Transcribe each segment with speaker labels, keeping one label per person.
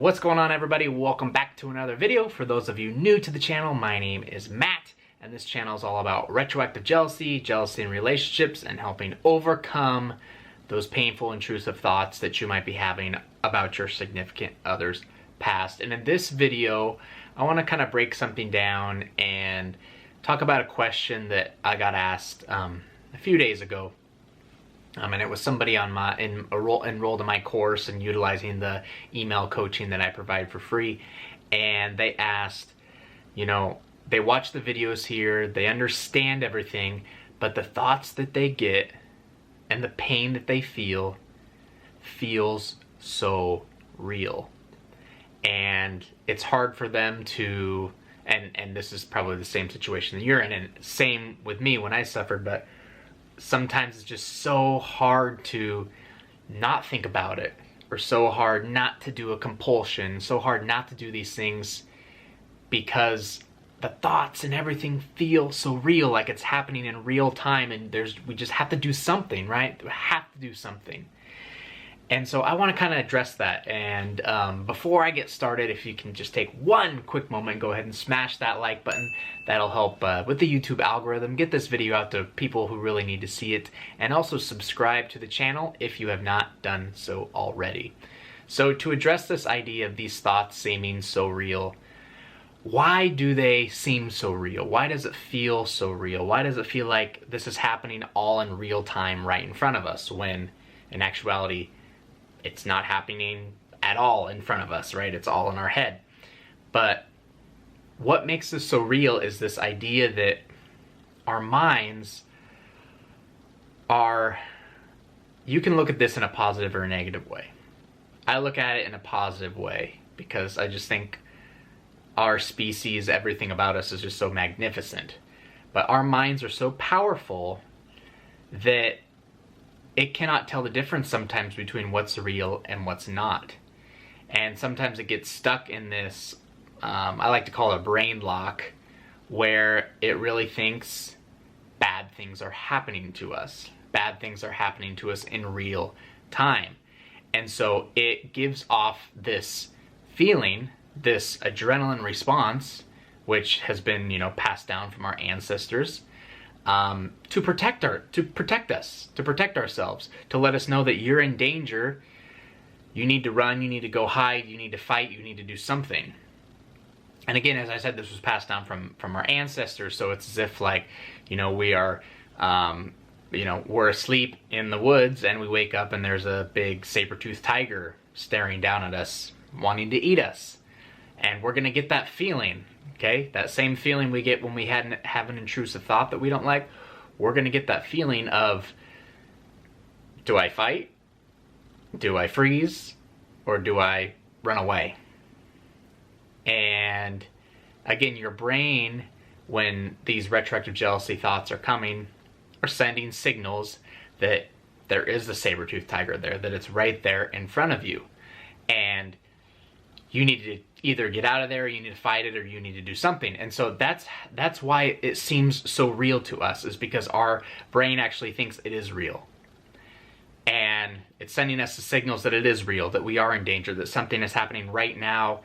Speaker 1: What's going on, everybody? Welcome back to another video. For those of you new to the channel, my name is Matt, and this channel is all about retroactive jealousy, jealousy in relationships, and helping overcome those painful, intrusive thoughts that you might be having about your significant other's past. And in this video, I want to kind of break something down and talk about a question that I got asked a few days ago. And it was somebody on my enrolled in my course and utilizing the email coaching that I provide for free. And they asked, they watch the videos here, they understand everything, but the thoughts that they get and the pain that they feel feels so real. And it's hard for them to, and this is probably the same situation that you're in, and same with me when I suffered, but sometimes it's just so hard to not think about it, or so hard not to do a compulsion, so hard not to do these things because the thoughts and everything feel so real, like it's happening in real time, and we just have to do something, right? We have to do something. And so I want to kind of address that. And before I get started, if you can just take one quick moment, go ahead and smash that like button. That'll help with the YouTube algorithm, get this video out to people who really need to see it, and also subscribe to the channel if you have not done so already. So to address this idea of these thoughts seeming so real, why do they seem so real? Why does it feel so real? Why does it feel like this is happening all in real time right in front of us, when in actuality it's not happening at all in front of us, right? It's all in our head. But what makes this so real is this idea that our minds are, you can look at this in a positive or a negative way. I look at it in a positive way because I just think our species, everything about us is just so magnificent. But our minds are so powerful that it cannot tell the difference sometimes between what's real and what's not. And sometimes it gets stuck in this, I like to call it a brain lock, where it really thinks bad things are happening to us. Bad things are happening to us in real time. And so it gives off this feeling, this adrenaline response, which has been, passed down from our ancestors, to protect us, to protect ourselves, to let us know that you're in danger. You need to run, you need to go hide, you need to fight, you need to do something. And again, as I said, this was passed down from our ancestors, so it's as if we are, we're asleep in the woods and we wake up and there's a big saber-toothed tiger staring down at us, wanting to eat us. And we're gonna get that feeling. Okay, that same feeling we get when we have an intrusive thought that we don't like, we're going to get that feeling of, do I fight? Do I freeze? Or do I run away? And again, your brain, when these retroactive jealousy thoughts are coming, are sending signals that there is the saber-toothed tiger there, that it's right there in front of you. And you need to either get out of there, you need to fight it, or you need to do something. And so that's why it seems so real to us, is because our brain actually thinks it is real. And it's sending us the signals that it is real, that we are in danger, that something is happening right now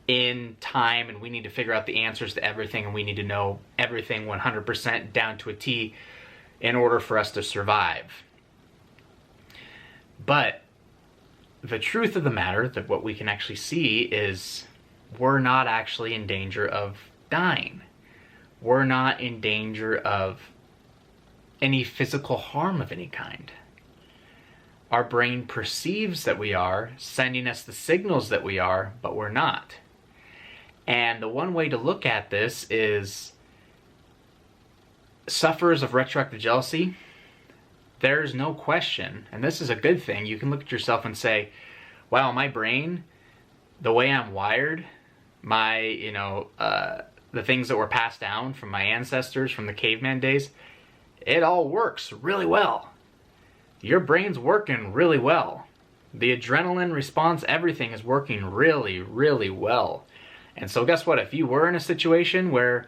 Speaker 1: in time, and we need to figure out the answers to everything, and we need to know everything 100% down to a T in order for us to survive. But the truth of the matter, that what we can actually see, is we're not actually in danger of dying. We're not in danger of any physical harm of any kind. Our brain perceives that we are, sending us the signals that we are, but we're not. And the one way to look at this is, sufferers of retroactive jealousy, there's no question, and this is a good thing, you can look at yourself and say, wow, my brain, the way I'm wired, my, the things that were passed down from my ancestors from the caveman days, it all works really well. Your brain's working really well. The adrenaline response, everything is working really, really well. And so guess what? If you were in a situation where,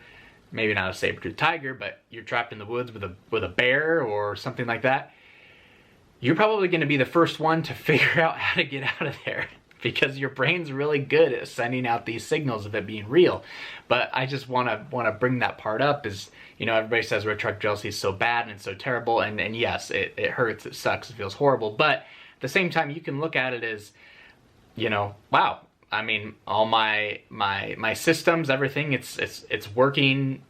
Speaker 1: maybe not a saber-toothed tiger, but you're trapped in the woods with a bear or something like that, you're probably going to be the first one to figure out how to get out of there. because your brain's really good at sending out these signals of it being real. But I just want to bring that part up is, you know, everybody says retroactive jealousy is so bad and it's so terrible, and yes, it hurts, it sucks, it feels horrible, but at the same time you can look at it as, you know, wow, I mean, all my systems, everything, it's working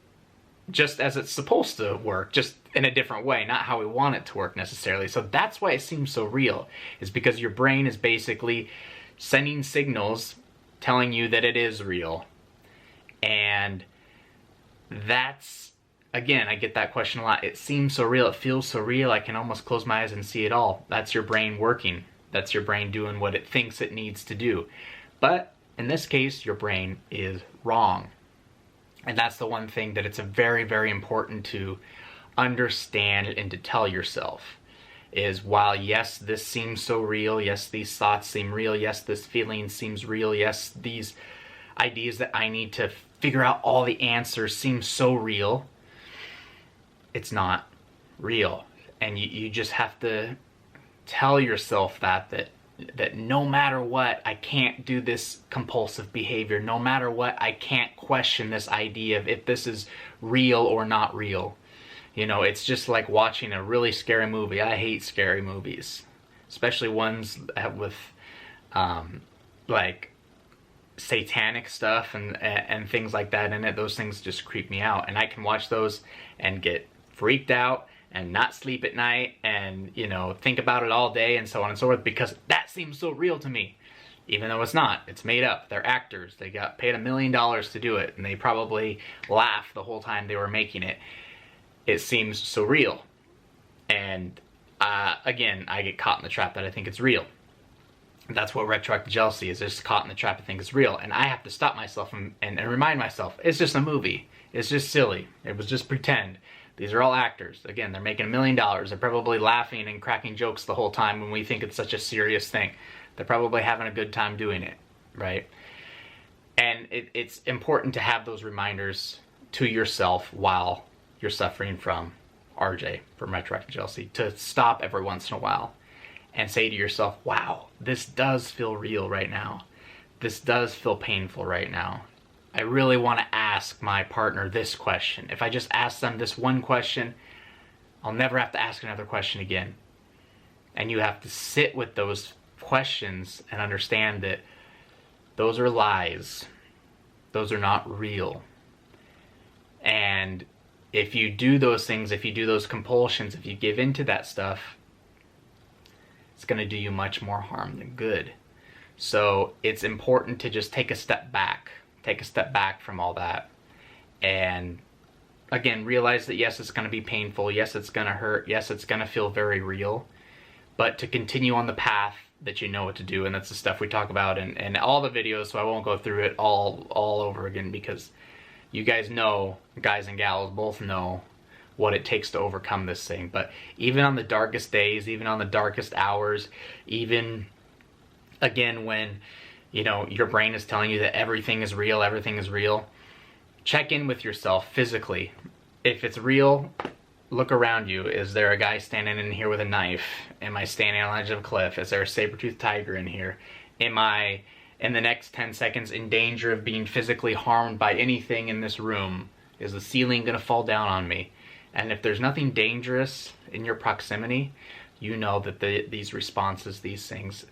Speaker 1: just as it's supposed to work, just in a different way, not how we want it to work necessarily. So that's why it seems so real, is because your brain is basically sending signals telling you that it is real. And that's, again, I get that question a lot. It seems so real, it feels so real, I can almost close my eyes and see it all. That's your brain working. That's your brain doing what it thinks it needs to do. But in this case, your brain is wrong. And that's the one thing that it's a very, very important to understand and to tell yourself is, while yes, this seems so real, yes, these thoughts seem real, yes, this feeling seems real, yes, these ideas that I need to figure out all the answers seem so real, it's not real. And you just have to tell yourself that no matter what, I can't do this compulsive behavior. No matter what, I can't question this idea of if this is real or not real. You know, it's just like watching a really scary movie. I hate scary movies, especially ones with like satanic stuff and things like that in it. Those things just creep me out, and I can watch those and get freaked out and not sleep at night and, you know, think about it all day and so on and so forth, because that seems so real to me. Even though it's not. It's made up. They're actors. They got paid $1 million to do it, and they probably laughed the whole time they were making it. It seems so real. And again, I get caught in the trap that I think it's real. That's what retroactive jealousy is, just caught in the trap I think it's real. And I have to stop myself and remind myself, it's just a movie. It's just silly. It was just pretend. These are all actors. Again, they're making $1 million. They're probably laughing and cracking jokes the whole time when we think it's such a serious thing. They're probably having a good time doing it, right? And it's important to have those reminders to yourself while you're suffering from RJ, from retroactive jealousy, to stop every once in a while and say to yourself, wow, this does feel real right now. This does feel painful right now. I really want to ask my partner this question. If I just ask them this one question, I'll never have to ask another question again. And you have to sit with those questions and understand that those are lies. Those are not real. And if you do those things, if you do those compulsions, if you give into that stuff, it's going to do you much more harm than good. So it's important to just take a step back. Take a step back from all that. And again, realize that yes, it's going to be painful. Yes, it's going to hurt. Yes, it's going to feel very real. But to continue on the path that you know what to do. And that's the stuff we talk about in all the videos. So I won't go through it all over again, because you guys know, guys and gals both know what it takes to overcome this thing. But even on the darkest days, even on the darkest hours, even again when, you know, your brain is telling you that everything is real, check in with yourself physically. If it's real, look around you. Is there a guy standing in here with a knife? Am I standing on the edge of a cliff? Is there a saber-toothed tiger in here? Am I, in the next 10 seconds, in danger of being physically harmed by anything in this room? Is the ceiling gonna fall down on me? And if there's nothing dangerous in your proximity, you know that these responses, these things,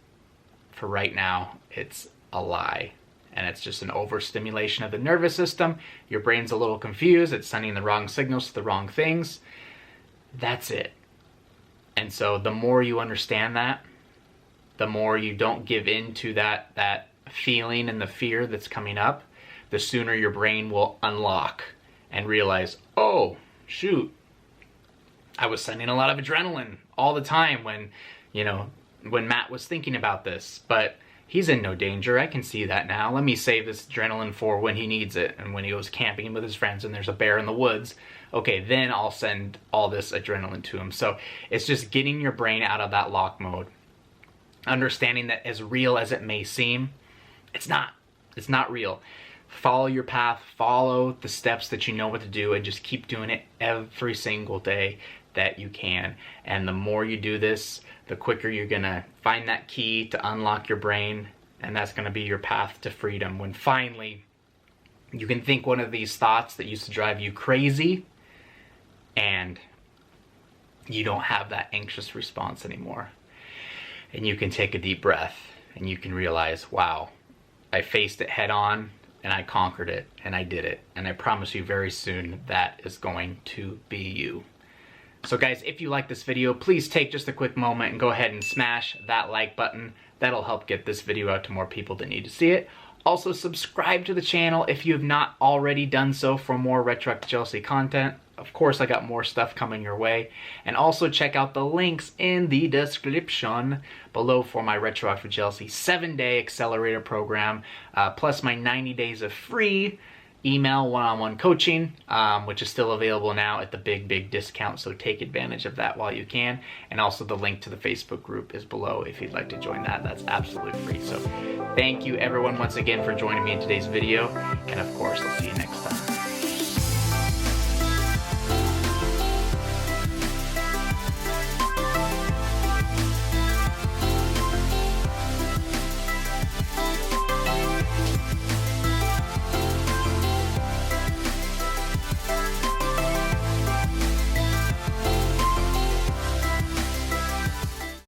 Speaker 1: for right now, it's a lie. And it's just an overstimulation of the nervous system. Your brain's a little confused. It's sending the wrong signals to the wrong things. That's it. And so the more you understand that, the more you don't give in to that feeling and the fear that's coming up, the sooner your brain will unlock and realize, oh, shoot, I was sending a lot of adrenaline all the time when, you know, when Matt was thinking about this, but he's in no danger. I can see that now. Let me save this adrenaline for when he needs it, and when he goes camping with his friends and there's a bear in the woods. Okay, then I'll send all this adrenaline to him. So it's just getting your brain out of that lock mode. Understanding that as real as it may seem, it's not. It's not real. Follow your path, follow the steps that you know what to do, and just keep doing it every single day that you can. And the more you do this, the quicker you're gonna find that key to unlock your brain And that's going to be your path to freedom, when finally you can think one of these thoughts that used to drive you crazy and you don't have that anxious response anymore. And you can take a deep breath and you can realize, wow, I faced it head on and I conquered it and I did it. And I promise you very soon that is going to be you. So guys, if you like this video, please take just a quick moment and go ahead and smash that like button. That'll help get this video out to more people that need to see it. Also, subscribe to the channel if you have not already done so for more Retroactive Jealousy content. Of course, I got more stuff coming your way. And also check out the links in the description below for my Retroactive Jealousy 7-day accelerator program, plus my 90 days of free email one-on-one coaching, which is still available now at the big discount, so take advantage of that while you can. And also the link to the Facebook group is below if you'd like to join that. That's absolutely free. So thank you everyone once again for joining me in today's video, and of course I'll see you next time.